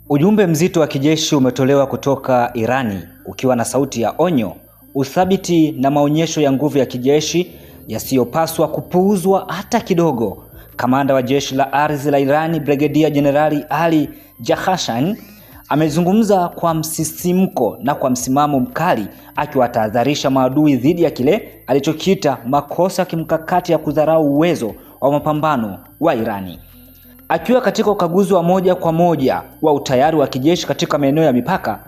Ujumbe mzito wa kijeshi umetolewa kutoka Irani ukiwa na sauti ya onyo, uthabiti na maonyesho ya nguvu ya kijeshi yasiyopaswa kupuuzwa hata kidogo. Kamanda wa jeshi la ardhi la Irani, Brigedia Jenerali Ali Jakhshan, amezungumza kwa msisimko na kwa msimamo mkali, akiwatahadharisha maadui dhidi ya kile alichokiita makosa ya kimkakati ya kudharau uwezo wa mapambano wa Irani. Akiwa katika ukaguzi wa moja kwa moja wa utayari wa kijeshi katika maeneo ya mipaka,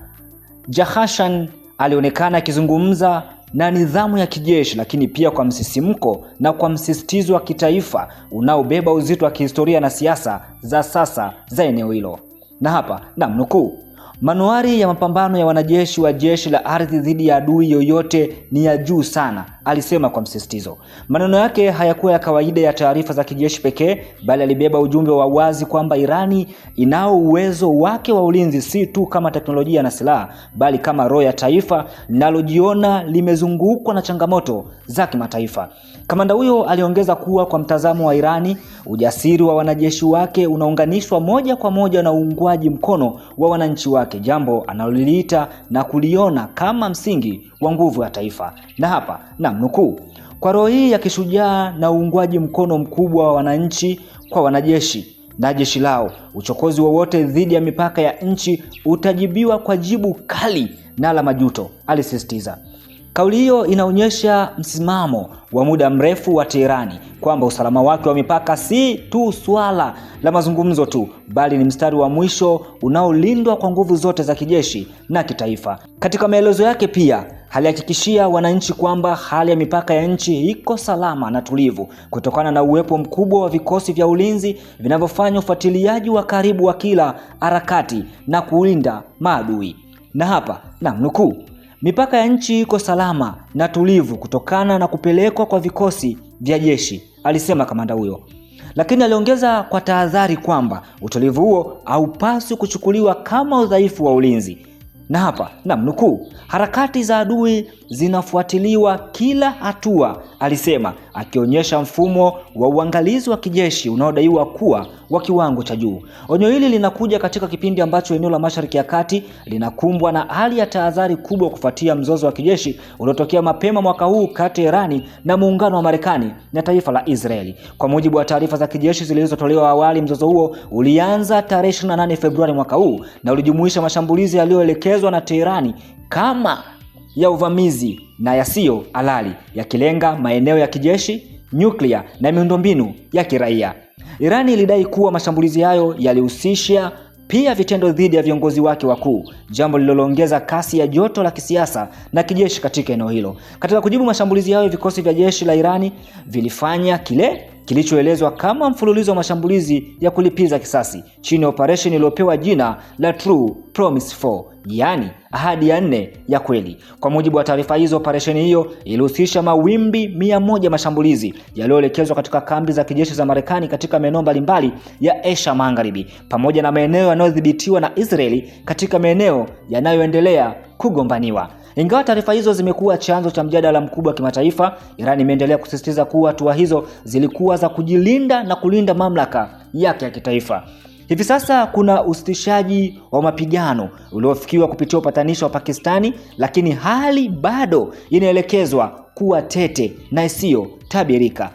Jakhshan alionekana akizungumza na nidhamu ya kijeshi, lakini pia kwa msisimko na kwa msisitizo wa kitaifa unaobeba uzito wa kihistoria na siasa za sasa za eneo hilo. Na hapa namnukuu: manuari ya mapambano ya wanajeshi wa jeshi la ardhi dhidi ya adui yoyote ni ya juu sana, alisema kwa msisitizo. Maneno yake hayakuwa ya kawaida ya taarifa za kijeshi pekee, bali alibeba ujumbe wa wazi kwamba Irani inao uwezo wake wa ulinzi, si tu kama teknolojia na silaha, bali kama roho ya taifa linalojiona limezungukwa na changamoto za kimataifa. Kamanda huyo aliongeza kuwa kwa mtazamo wa Irani, ujasiri wa wanajeshi wake unaunganishwa moja kwa moja na uungwaji mkono wa wananchi wake, jambo analoliita na kuliona kama msingi wa nguvu ya taifa. Na hapa namnukuu: kwa roho hii ya kishujaa na uungwaji mkono mkubwa wa wananchi kwa wanajeshi na jeshi lao, uchokozi wowote dhidi ya mipaka ya nchi utajibiwa kwa jibu kali na la majuto, alisisitiza. Kauli hiyo inaonyesha msimamo wa muda mrefu wa Teherani kwamba usalama wake wa mipaka si tu swala la mazungumzo tu, bali ni mstari wa mwisho unaolindwa kwa nguvu zote za kijeshi na kitaifa. Katika maelezo yake pia alihakikishia wananchi kwamba hali ya mipaka ya nchi iko salama na tulivu kutokana na uwepo mkubwa wa vikosi vya ulinzi vinavyofanya ufuatiliaji wa karibu wa kila harakati na kulinda maadui. Na hapa namnukuu: mipaka ya nchi iko salama na tulivu kutokana na kupelekwa kwa vikosi vya jeshi, alisema kamanda huyo. Lakini aliongeza kwa tahadhari kwamba utulivu huo haupaswi kuchukuliwa kama udhaifu wa ulinzi. Na hapa namnukuu: harakati za adui zinafuatiliwa kila hatua, alisema, akionyesha mfumo wa uangalizi wa kijeshi unaodaiwa kuwa wa kiwango cha juu. Onyo hili linakuja katika kipindi ambacho eneo la Mashariki ya Kati linakumbwa na hali ya tahadhari kubwa kufuatia mzozo wa kijeshi uliotokea mapema mwaka huu kati ya Irani na muungano wa Marekani na taifa la Israeli. Kwa mujibu wa taarifa za kijeshi zilizotolewa awali, mzozo huo ulianza tarehe 28 Februari mwaka huu na ulijumuisha mashambulizi yaliyoelekezwa na Teherani kama ya uvamizi na yasiyo halali, yakilenga maeneo ya kijeshi, nyuklia na miundombinu ya kiraia. Irani ilidai kuwa mashambulizi hayo yalihusisha pia vitendo dhidi ya viongozi wake wakuu, jambo lililoongeza kasi ya joto la kisiasa na kijeshi katika eneo hilo. Katika kujibu mashambulizi hayo, vikosi vya jeshi la Irani vilifanya kile kilichoelezwa kama mfululizo wa mashambulizi ya kulipiza kisasi chini ya operation iliyopewa jina la True Promise 4, yani ahadi ya 4 ya kweli. Kwa mujibu wa taarifa hizo, operation hiyo ilihusisha mawimbi 100 mashambulizi yaliyoelekezwa katika kambi za kijeshi za Marekani katika maeneo mbalimbali ya Asia Magharibi, pamoja na maeneo yanayodhibitiwa na Israeli katika maeneo yanayoendelea kugombaniwa. Ingawa taarifa hizo zimekuwa chanzo cha mjadala mkubwa wa kimataifa, Irani imeendelea kusisitiza kuwa hatua hizo zilikuwa za kujilinda na kulinda mamlaka yake ya kitaifa. Hivi sasa kuna usitishaji wa mapigano uliofikiwa kupitia upatanishi wa Pakistani, lakini hali bado inaelekezwa kuwa tete na isiyo tabirika.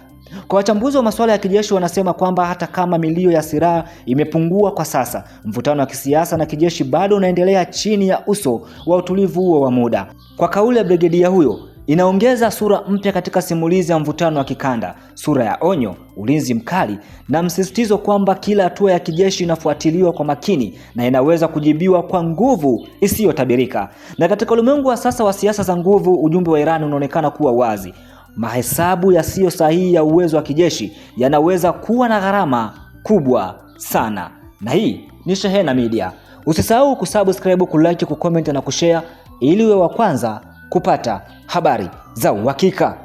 Kwa wachambuzi wa masuala ya kijeshi, wanasema kwamba hata kama milio ya silaha imepungua kwa sasa, mvutano wa kisiasa na kijeshi bado unaendelea chini ya uso wa utulivu huo wa muda. Kwa kauli ya brigedia huyo, inaongeza sura mpya katika simulizi ya mvutano wa kikanda, sura ya onyo, ulinzi mkali na msisitizo kwamba kila hatua ya kijeshi inafuatiliwa kwa makini na inaweza kujibiwa kwa nguvu isiyotabirika. Na katika ulimwengu wa sasa wa siasa za nguvu, ujumbe wa Iran unaonekana kuwa wazi: mahesabu yasiyo sahihi ya uwezo wa kijeshi yanaweza kuwa na gharama kubwa sana. Na hii ni Shehena Media. Usisahau kusubscribe, kulike, kucomment na kushare ili uwe wa kwanza kupata habari za uhakika.